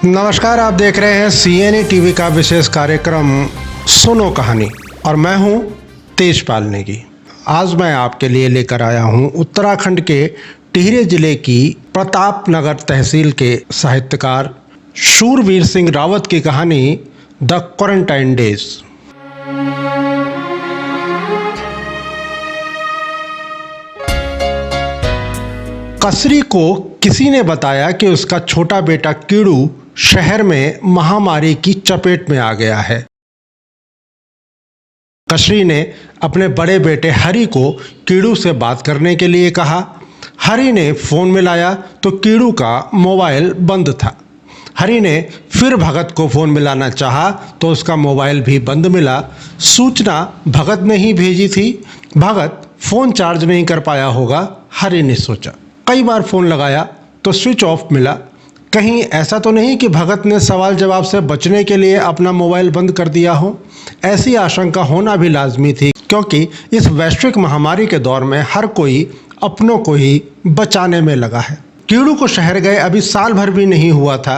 नमस्कार, आप देख रहे हैं CNE टीवी का विशेष कार्यक्रम सुनो कहानी और मैं हूं तेजपाल नेगी। आज मैं आपके लिए लेकर आया हूं उत्तराखंड के टिहरी जिले की प्रतापनगर तहसील के साहित्यकार शूरवीर सिंह रावत की कहानी द क्वारंटाइन डेज। कसरी को किसी ने बताया कि उसका छोटा बेटा कीड़ू शहर में महामारी की चपेट में आ गया है। कसरी ने अपने बड़े बेटे हरि को कीड़ू से बात करने के लिए कहा। हरि ने फोन मिलाया तो कीड़ू का मोबाइल बंद था। हरि ने फिर भगत को फोन मिलाना चाहा तो उसका मोबाइल भी बंद मिला। सूचना भगत ने ही भेजी थी। भगत फोन चार्ज नहीं कर पाया होगा, हरि ने सोचा। कई बार फोन लगाया तो स्विच ऑफ मिला। कहीं ऐसा तो नहीं कि भगत ने सवाल जवाब से बचने के लिए अपना मोबाइल बंद कर दिया हो। ऐसी आशंका होना भी लाजमी थी, क्योंकि इस वैश्विक महामारी के दौर में हर कोई अपनों को ही बचाने में लगा है। कीड़ू को शहर गए अभी साल भर भी नहीं हुआ था।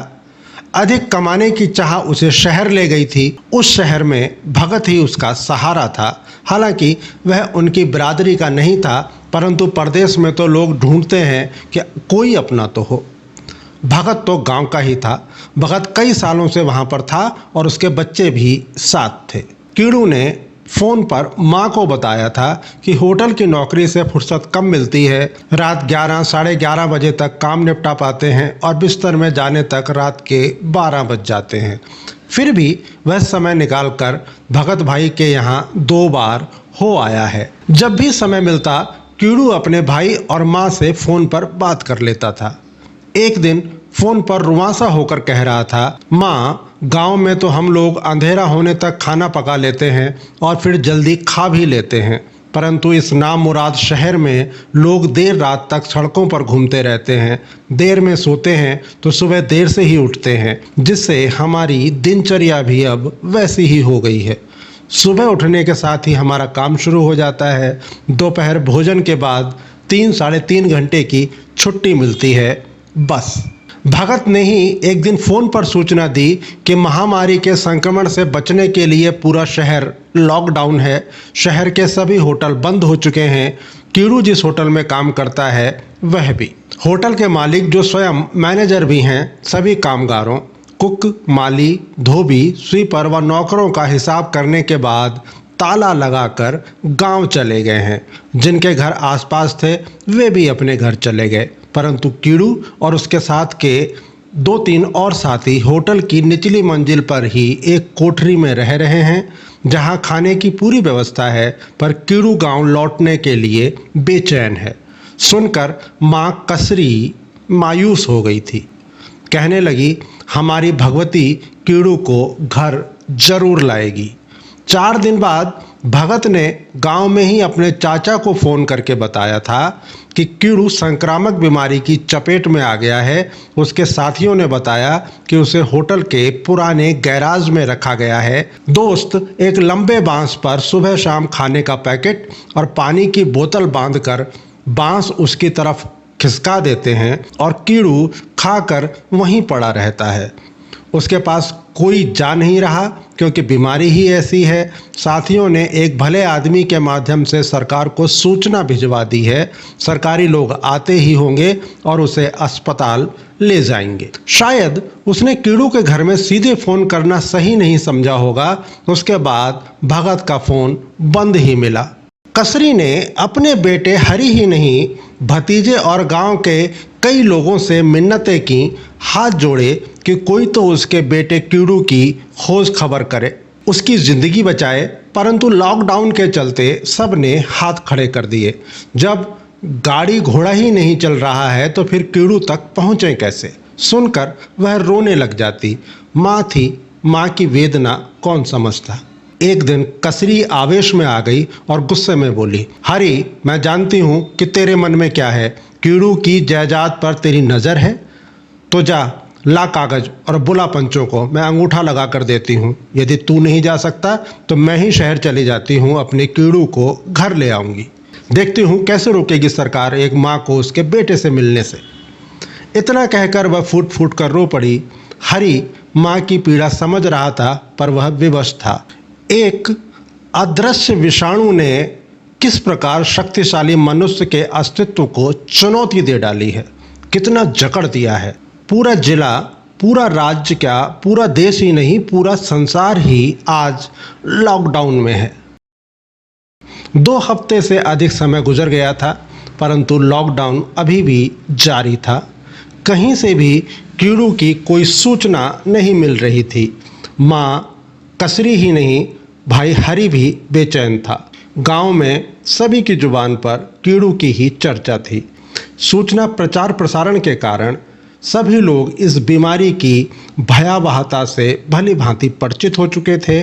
अधिक कमाने की चाह उसे शहर ले गई थी। उस शहर में भगत ही उसका सहारा था। हालांकि वह उनकी बिरादरी का नहीं था, परंतु परदेश में तो लोग ढूंढते हैं कि कोई अपना तो हो। भगत तो गांव का ही था। भगत कई सालों से वहां पर था और उसके बच्चे भी साथ थे। कीड़ू ने फोन पर माँ को बताया था कि होटल की नौकरी से फुर्सत कम मिलती है। रात 11 साढ़े 11 बजे तक काम निपटा पाते हैं और बिस्तर में जाने तक रात के 12 बज जाते हैं। फिर भी वह समय निकालकर भगत भाई के यहाँ 2 बार हो आया है। जब भी समय मिलता कीड़ू अपने भाई और माँ से फ़ोन पर बात कर लेता था। एक दिन फ़ोन पर रुआंसा होकर कह रहा था, माँ, गांव में तो हम लोग अंधेरा होने तक खाना पका लेते हैं और फिर जल्दी खा भी लेते हैं, परंतु इस नामुराद शहर में लोग देर रात तक सड़कों पर घूमते रहते हैं, देर में सोते हैं तो सुबह देर से ही उठते हैं, जिससे हमारी दिनचर्या भी अब वैसी ही हो गई है। सुबह उठने के साथ ही हमारा काम शुरू हो जाता है। दोपहर भोजन के बाद 3 साढ़े 3 घंटे की छुट्टी मिलती है, बस। भगत ने ही एक दिन फ़ोन पर सूचना दी कि महामारी के संक्रमण से बचने के लिए पूरा शहर लॉकडाउन है। शहर के सभी होटल बंद हो चुके हैं। कीड़ू जिस होटल में काम करता है वह भी। होटल के मालिक जो स्वयं मैनेजर भी हैं, सभी कामगारों, कुक, माली, धोबी, स्वीपर व नौकरों का हिसाब करने के बाद ताला लगाकर गांव चले गए हैं। जिनके घर आसपास थे वे भी अपने घर चले गए, परंतु कीड़ू और उसके साथ के 2-3 और साथी होटल की निचली मंजिल पर ही एक कोठरी में रह रहे हैं, जहां खाने की पूरी व्यवस्था है, पर कीड़ू गांव लौटने के लिए बेचैन है। सुनकर माँ कसरी मायूस हो गई थी। कहने लगी, हमारी भगवती कीड़ू को घर जरूर लाएगी। 4 दिन बाद भगत ने गांव में ही अपने चाचा को फ़ोन करके बताया था कि कीड़ू संक्रामक बीमारी की चपेट में आ गया है। उसके साथियों ने बताया कि उसे होटल के पुराने गैराज में रखा गया है। दोस्त एक लंबे बांस पर सुबह शाम खाने का पैकेट और पानी की बोतल बांधकर बांस उसकी तरफ खिसका देते हैं और कीड़ू खाकर वहीं पड़ा रहता है। उसके पास कोई जा नहीं रहा, क्योंकि बीमारी ही ऐसी है। साथियों ने एक भले आदमी के माध्यम से सरकार को सूचना भिजवा दी है। सरकारी लोग आते ही होंगे और उसे अस्पताल ले जाएंगे। शायद उसने कीड़ू के घर में सीधे फ़ोन करना सही नहीं समझा होगा। उसके बाद भगत का फ़ोन बंद ही मिला। कसरी ने अपने बेटे हरि ही नहीं, भतीजे और गांव के कई लोगों से मिन्नतें की, हाथ जोड़े कि कोई तो उसके बेटे कीड़ू की खोज खबर करे, उसकी ज़िंदगी बचाए, परंतु लॉकडाउन के चलते सब ने हाथ खड़े कर दिए। जब गाड़ी घोड़ा ही नहीं चल रहा है तो फिर कीड़ू तक पहुँचे कैसे? सुनकर वह रोने लग जाती। माँ थी, माँ की वेदना कौन समझता। एक दिन कसरी आवेश में आ गई और गुस्से में बोली, हरि, मैं जानती हूँ कि तेरे मन में क्या है। कीड़ू की जायदाद पर तेरी नज़र है तो जा, ला कागज और बुला पंचों को, मैं अंगूठा लगा कर देती हूँ। यदि तू नहीं जा सकता तो मैं ही शहर चली जाती हूँ, अपने कीड़ू को घर ले आऊँगी। देखती हूँ कैसे रोकेगी सरकार एक माँ को उसके बेटे से मिलने से। इतना कहकर वह फूट फूट कर रो पड़ी। हरि माँ की पीड़ा समझ रहा था, पर वह विवश था। एक अदृश्य विषाणु ने किस प्रकार शक्तिशाली मनुष्य के अस्तित्व को चुनौती दे डाली है, कितना जकड़ दिया है। पूरा जिला, पूरा राज्य, क्या पूरा देश ही नहीं, पूरा संसार ही आज लॉकडाउन में है। 2 हफ्ते से अधिक समय गुजर गया था, परंतु लॉकडाउन अभी भी जारी था। कहीं से भी कीड़ू की कोई सूचना नहीं मिल रही थी। माँ कसरी ही नहीं, भाई हरि भी बेचैन था। गांव में सभी की जुबान पर कीड़ू की ही चर्चा थी। सूचना प्रचार प्रसारण के कारण सभी लोग इस बीमारी की भयावहता से भली भांति परिचित हो चुके थे।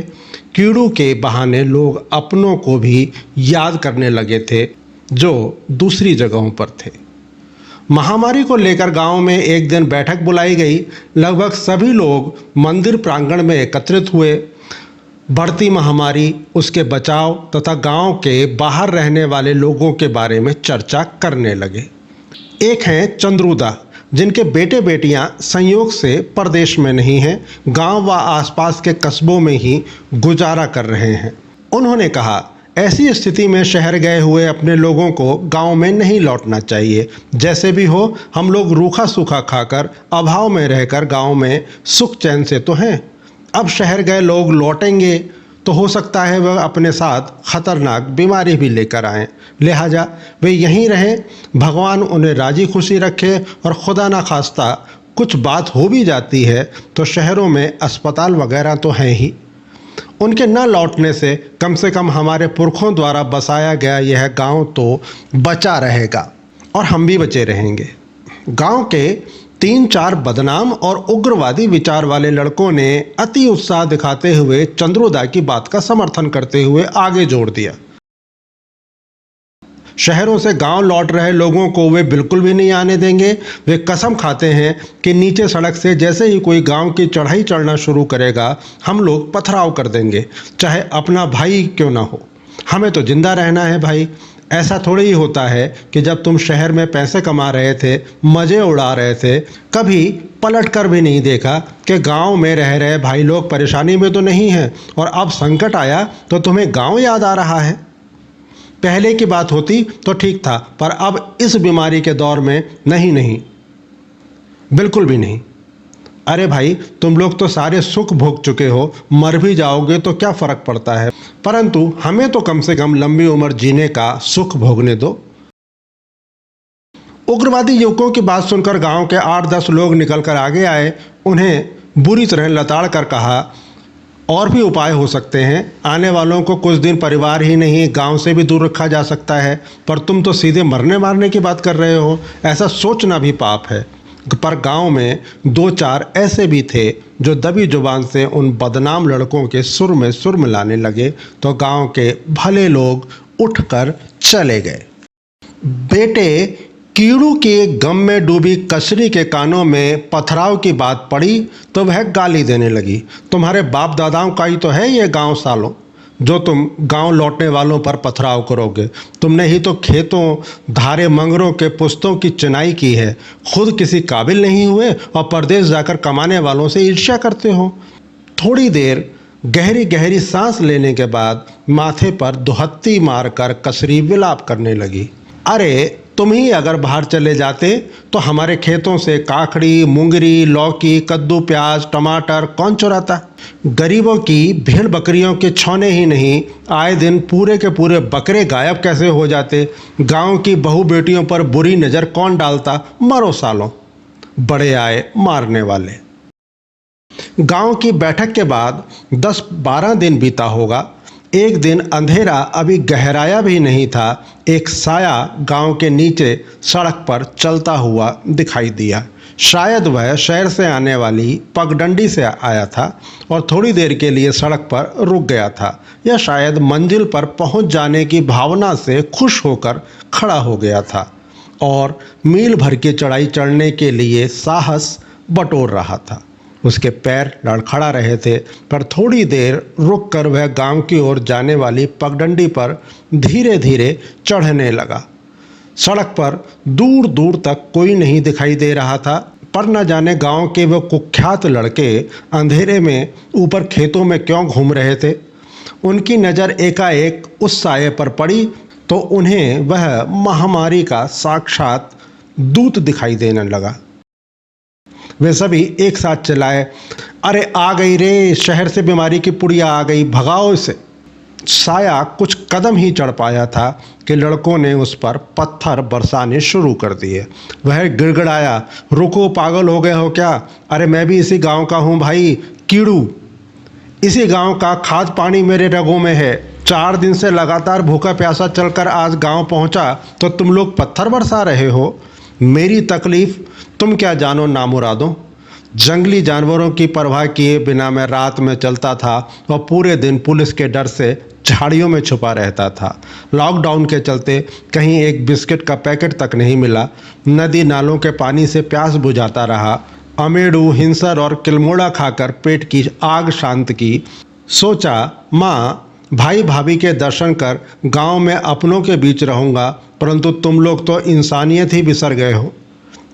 कीड़ू के बहाने लोग अपनों को भी याद करने लगे थे जो दूसरी जगहों पर थे। महामारी को लेकर गांव में एक दिन बैठक बुलाई गई। लगभग सभी लोग मंदिर प्रांगण में एकत्रित हुए। बढ़ती महामारी, उसके बचाव तथा गांव के बाहर रहने वाले लोगों के बारे में चर्चा करने लगे। एक हैं चंद्रूदा, जिनके बेटे बेटियां संयोग से परदेश में नहीं हैं, गांव व आसपास के कस्बों में ही गुजारा कर रहे हैं। उन्होंने कहा, ऐसी स्थिति में शहर गए हुए अपने लोगों को गांव में नहीं लौटना चाहिए। जैसे भी हो, हम लोग रूखा सूखा खाकर, अभाव में रहकर गांव में सुख चैन से तो हैं। अब शहर गए लोग लौटेंगे तो हो सकता है वह अपने साथ खतरनाक बीमारी भी लेकर आएं। लिहाजा वे यहीं रहें। भगवान उन्हें राजी खुशी रखे, और खुदा ना खास्ता कुछ बात हो भी जाती है तो शहरों में अस्पताल वगैरह तो हैं ही। उनके न लौटने से कम हमारे पुरखों द्वारा बसाया गया यह गांव तो बचा रहेगा और हम भी बचे रहेंगे। गांव के 3-4 बदनाम और उग्रवादी विचार वाले लड़कों ने अति उत्साह दिखाते हुए चंद्रूदा की बात का समर्थन करते हुए आगे जोड़ दिया। शहरों से गांव लौट रहे लोगों को वे बिल्कुल भी नहीं आने देंगे। वे कसम खाते हैं कि नीचे सड़क से जैसे ही कोई गांव की चढ़ाई चढ़ना शुरू करेगा, हम लोग पथराव कर देंगे, चाहे अपना भाई क्यों ना हो। हमें तो जिंदा रहना है भाई। ऐसा थोड़ी ही होता है कि जब तुम शहर में पैसे कमा रहे थे, मज़े उड़ा रहे थे, कभी पलट कर भी नहीं देखा कि गांव में रह रहे भाई लोग परेशानी में तो नहीं हैं, और अब संकट आया तो तुम्हें गांव याद आ रहा है। पहले की बात होती तो ठीक था, पर अब इस बीमारी के दौर में नहीं, बिल्कुल भी नहीं। अरे भाई, तुम लोग तो सारे सुख भोग चुके हो, मर भी जाओगे तो क्या फर्क पड़ता है, परंतु हमें तो कम से कम लंबी उम्र जीने का सुख भोगने दो। उग्रवादी युवकों की बात सुनकर गांव के 8-10 लोग निकलकर आगे आए। उन्हें बुरी तरह लताड़ कर कहा, और भी उपाय हो सकते हैं। आने वालों को कुछ दिन परिवार ही नहीं, गांव से भी दूर रखा जा सकता है, पर तुम तो सीधे मरने मारने की बात कर रहे हो। ऐसा सोचना भी पाप है। पर गांव में 2-4 ऐसे भी थे जो दबी जुबान से उन बदनाम लड़कों के सुर में सुर मिलाने लगे, तो गांव के भले लोग उठकर चले गए। बेटे कीड़ू के गम में डूबी कसरी के कानों में पथराव की बात पड़ी तो वह गाली देने लगी। तुम्हारे बाप दादाओं का ही तो है ये गांव सालों, जो तुम गांव लौटने वालों पर पथराव करोगे। तुमने ही तो खेतों, धारे, मंगरों के पुस्तों की चिनाई की है। खुद किसी काबिल नहीं हुए और परदेश जाकर कमाने वालों से ईर्ष्या करते हो। थोड़ी देर गहरी गहरी सांस लेने के बाद माथे पर दुहत्ती मारकर कसरी विलाप करने लगी। अरे, तुम ही अगर बाहर चले जाते तो हमारे खेतों से काकड़ी, मुंगरी, लौकी, कद्दू, प्याज, टमाटर कौन चुराता। गरीबों की भेड़ बकरियों के छौने ही नहीं, आए दिन पूरे के पूरे बकरे गायब कैसे हो जाते। गांव की बहू बेटियों पर बुरी नज़र कौन डालता। मरो सालों, बड़े आए मारने वाले। गांव की बैठक के बाद 10-12 दिन बीता होगा। एक दिन अंधेरा अभी गहराया भी नहीं था। एक साया गांव के नीचे सड़क पर चलता हुआ दिखाई दिया। शायद वह शहर से आने वाली पगडंडी से आया था और थोड़ी देर के लिए सड़क पर रुक गया था, या शायद मंजिल पर पहुंच जाने की भावना से खुश होकर खड़ा हो गया था और मील भर की चढ़ाई चढ़ने के लिए साहस बटोर रहा था। उसके पैर लड़खड़ा रहे थे, पर थोड़ी देर रुककर वह गांव की ओर जाने वाली पगडंडी पर धीरे धीरे चढ़ने लगा। सड़क पर दूर दूर तक कोई नहीं दिखाई दे रहा था, पर न जाने गांव के वो कुख्यात लड़के अंधेरे में ऊपर खेतों में क्यों घूम रहे थे। उनकी नज़र एकाएक उस साये पर पड़ी तो उन्हें वह महामारी का साक्षात दूत दिखाई देने लगा। वे सभी एक साथ चिल्लाए, अरे आ गई रे, शहर से बीमारी की पुड़िया आ गई, भगाओ इसे। साया कुछ कदम ही चढ़ पाया था कि लड़कों ने उस पर पत्थर बरसाने शुरू कर दिए। वह गिड़गिड़ाया, रुको, पागल हो गए हो क्या? अरे मैं भी इसी गांव का हूँ भाई, कीड़ू। इसी गांव का खाद पानी मेरे रगों में है। 4 दिन से लगातार भूखा प्यासा चलकर आज गांव पहुंचा तो तुम लोग पत्थर बरसा रहे हो। मेरी तकलीफ तुम क्या जानो नामुरादों। जंगली जानवरों की परवाह किए बिना मैं रात में चलता था और पूरे दिन पुलिस के डर से झाड़ियों में छुपा रहता था। लॉकडाउन के चलते कहीं एक बिस्किट का पैकेट तक नहीं मिला। नदी नालों के पानी से प्यास बुझाता रहा। अमेड़ू, हिंसर और किलमोड़ा खाकर पेट की आग शांत की। सोचा माँ भाई भाभी के दर्शन कर गांव में अपनों के बीच रहूँगा, परंतु तुम लोग तो इंसानियत ही बिसर गए हो।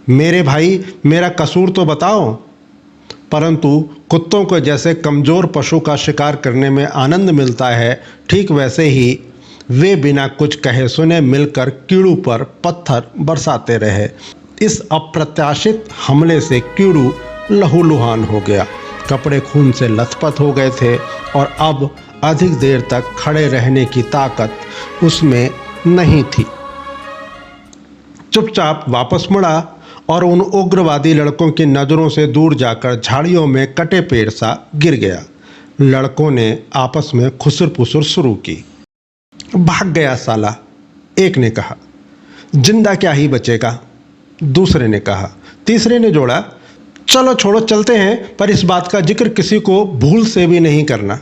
मेरे भाई, मेरा कसूर तो बताओ। परंतु कुत्तों को जैसे कमज़ोर पशु का शिकार करने में आनंद मिलता है, ठीक वैसे ही वे बिना कुछ कहे सुने मिलकर कीड़ू पर पत्थर बरसाते रहे। इस अप्रत्याशित हमले से कीड़ू लहूलुहान हो गया। कपड़े खून से लथपथ हो गए थे और अब अधिक देर तक खड़े रहने की ताकत उसमें नहीं थी। चुपचाप वापस मुड़ा और उन उग्रवादी लड़कों की नज़रों से दूर जाकर झाड़ियों में कटे पेड़ सा गिर गया। लड़कों ने आपस में खुसर पुसर शुरू की। भाग गया साला, एक ने कहा। जिंदा क्या ही बचेगा, दूसरे ने कहा। तीसरे ने जोड़ा, चलो छोड़ो, चलते हैं, पर इस बात का जिक्र किसी को भूल से भी नहीं करना।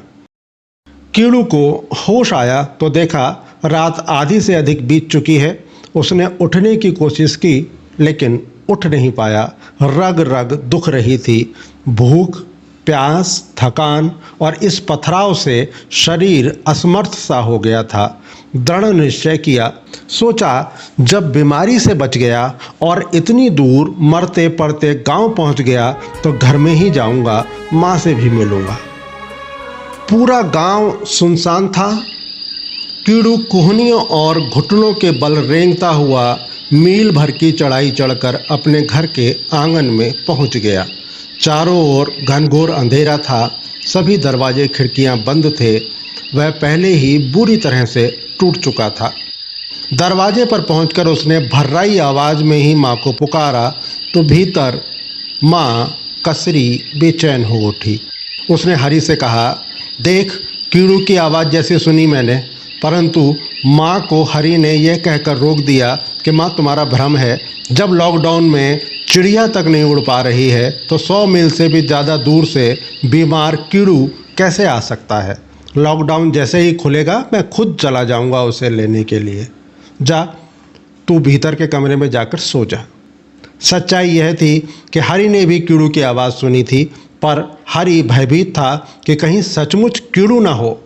कीड़ू को होश आया तो देखा रात आधी से अधिक बीत चुकी है। उसने उठने की कोशिश की लेकिन उठ नहीं पाया। रग रग दुख रही थी। भूख, प्यास, थकान और इस पथराव से शरीर असमर्थ सा हो गया था। दृढ़ निश्चय किया। सोचा जब बीमारी से बच गया और इतनी दूर मरते पड़ते गांव पहुंच गया तो घर में ही जाऊंगा, माँ से भी मिलूंगा। पूरा गांव सुनसान था। कीड़ू कुहनियों और घुटनों के बल रेंगता हुआ मील भर की चढ़ाई चढ़कर अपने घर के आंगन में पहुंच गया। चारों ओर घनघोर अंधेरा था। सभी दरवाजे खिड़कियां बंद थे। वह पहले ही बुरी तरह से टूट चुका था। दरवाजे पर पहुंचकर उसने भर्राई आवाज़ में ही माँ को पुकारा तो भीतर माँ कसरी बेचैन हो उठी। उसने हरी से कहा, देख, कीड़ू की आवाज़ जैसी सुनी मैंने। परंतु माँ को हरी ने यह कहकर रोक दिया कि माँ तुम्हारा भ्रम है। जब लॉकडाउन में चिड़िया तक नहीं उड़ पा रही है तो 100 मील से भी ज़्यादा दूर से बीमार कीड़ू कैसे आ सकता है। लॉकडाउन जैसे ही खुलेगा मैं खुद चला जाऊंगा उसे लेने के लिए। जा, तू भीतर के कमरे में जाकर सो जा। सच्चाई यह थी कि हरी ने भी कीड़ू की आवाज़ सुनी थी, पर हरी भयभीत था कि कहीं सचमुच कीड़ू ना हो।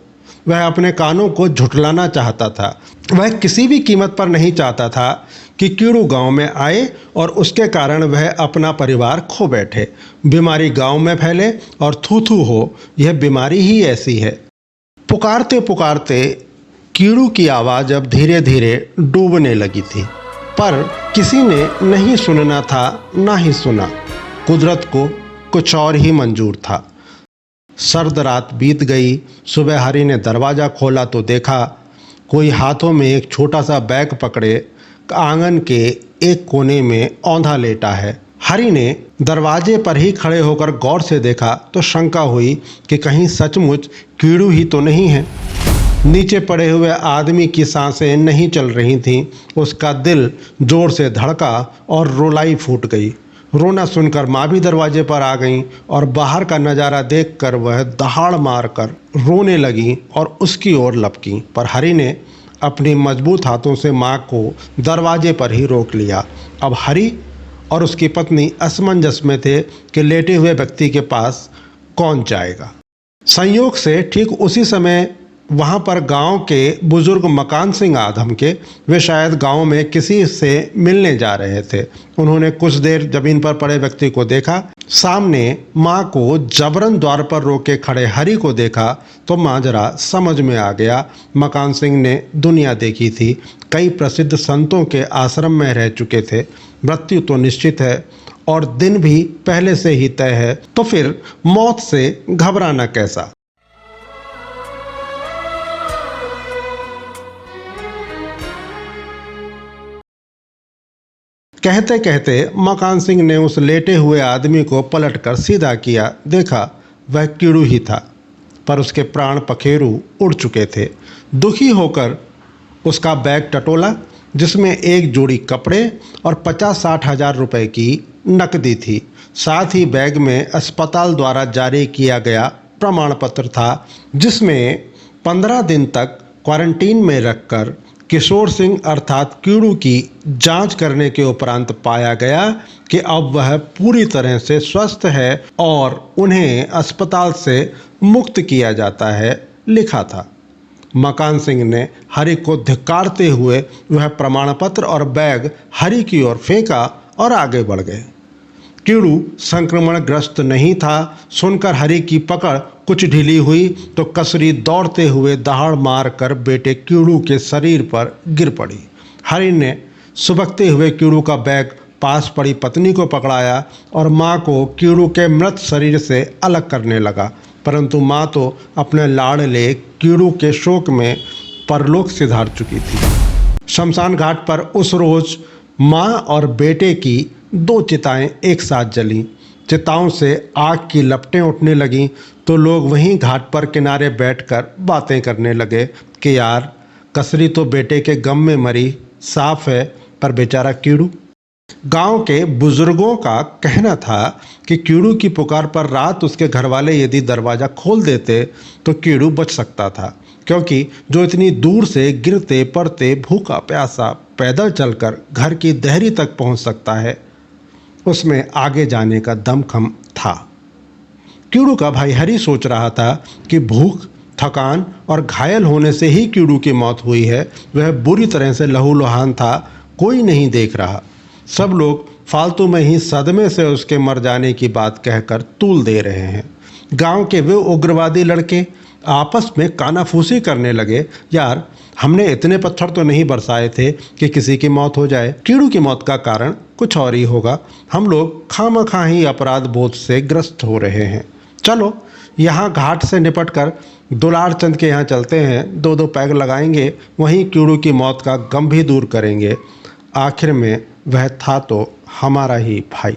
वह अपने कानों को झुठलाना चाहता था। वह किसी भी कीमत पर नहीं चाहता था कि कीड़ू गांव में आए और उसके कारण वह अपना परिवार खो बैठे। बीमारी गांव में फैले और थू थू हो, यह बीमारी ही ऐसी है। पुकारते पुकारते कीड़ू की आवाज़ अब धीरे धीरे डूबने लगी थी, पर किसी ने नहीं सुनना था, ना ही सुना। कुदरत को कुछ और ही मंजूर था। सर्द रात बीत गई। सुबह हरी ने दरवाज़ा खोला तो देखा कोई हाथों में एक छोटा सा बैग पकड़े आंगन के एक कोने में औंधा लेटा है। हरी ने दरवाजे पर ही खड़े होकर गौर से देखा तो शंका हुई कि कहीं सचमुच कीड़ू ही तो नहीं है। नीचे पड़े हुए आदमी की सांसें नहीं चल रही थीं। उसका दिल जोर से धड़का और रुलाई फूट गई। रोना सुनकर माँ भी दरवाजे पर आ गईं और बाहर का नज़ारा देखकर वह दहाड़ मारकर रोने लगी और उसकी ओर लपकीं। पर हरी ने अपनी मजबूत हाथों से माँ को दरवाजे पर ही रोक लिया। अब हरी और उसकी पत्नी असमंजस में थे कि लेटे हुए व्यक्ति के पास कौन जाएगा। संयोग से ठीक उसी समय वहाँ पर गांव के बुजुर्ग मकान सिंह आधम के, वे शायद गांव में किसी से मिलने जा रहे थे। उन्होंने कुछ देर जमीन पर पड़े व्यक्ति को देखा। सामने माँ को जबरन द्वार पर रोके खड़े हरि को देखा तो माजरा समझ में आ गया। मकान सिंह ने दुनिया देखी थी, कई प्रसिद्ध संतों के आश्रम में रह चुके थे। मृत्यु तो निश्चित है और दिन भी पहले से ही तय है, तो फिर मौत से घबराना कैसा। कहते कहते मकान सिंह ने उस लेटे हुए आदमी को पलटकर सीधा किया। देखा वह कीड़ू ही था, पर उसके प्राण पखेरु उड़ चुके थे। दुखी होकर उसका बैग टटोला, जिसमें एक जोड़ी कपड़े और 50-60 हज़ार रुपए की नकदी थी। साथ ही बैग में अस्पताल द्वारा जारी किया गया प्रमाण पत्र था, जिसमें 15 दिन तक क्वारंटीन में रखकर किशोर सिंह अर्थात कीड़ू की जांच करने के उपरांत पाया गया कि अब वह पूरी तरह से स्वस्थ है और उन्हें अस्पताल से मुक्त किया जाता है, लिखा था। मकान सिंह ने हरि को धिक्कारते हुए वह प्रमाण पत्र और बैग हरि की ओर फेंका और आगे बढ़ गए। कीड़ू संक्रमणग्रस्त नहीं था। सुनकर हरि की पकड़ कुछ ढीली हुई तो कसरी दौड़ते हुए दहाड़ मार कर बेटे कीड़ू के शरीर पर गिर पड़ी। हरि ने सुबकते हुए कीड़ू का बैग पास पड़ी पत्नी को पकड़ाया और माँ को कीड़ू के मृत शरीर से अलग करने लगा, परंतु माँ तो अपने लाडले कीड़ू के शोक में परलोक सिधार चुकी थी। शमशान घाट पर उस रोज माँ और बेटे की 2 चिताएं एक साथ जलीं। चिताओं से आग की लपटें उठने लगीं तो लोग वहीं घाट पर किनारे बैठकर बातें करने लगे कि यार, कसरी तो बेटे के गम में मरी, साफ है, पर बेचारा कीड़ू। गांव के बुजुर्गों का कहना था कि कीड़ू की पुकार पर रात उसके घरवाले यदि दरवाज़ा खोल देते तो कीड़ू बच सकता था, क्योंकि जो इतनी दूर से गिरते पड़ते भूखा प्यासा पैदल चलकर घर की देहरी तक पहुंच सकता है, उसमें आगे जाने का दमखम था। कीड़ू का भाई हरि सोच रहा था कि भूख, थकान और घायल होने से ही कीड़ू की मौत हुई है। वह बुरी तरह से लहूलुहान था, कोई नहीं देख रहा। सब लोग फालतू में ही सदमे से उसके मर जाने की बात कहकर तूल दे रहे हैं। गांव के वे उग्रवादी लड़के आपस में कानाफूसी करने लगे, यार, हमने इतने पत्थर तो नहीं बरसाए थे कि किसी की मौत हो जाए। कीड़ू की मौत का कारण कुछ और ही होगा। हम लोग खामखा ही अपराध बोध से ग्रस्त हो रहे हैं। चलो यहाँ घाट से निपटकर दुलार चंद के यहाँ चलते हैं, 2-2 पैग लगाएंगे, वहीं कीड़ू की मौत का गम भी दूर करेंगे। आखिर में वह था तो हमारा ही भाई।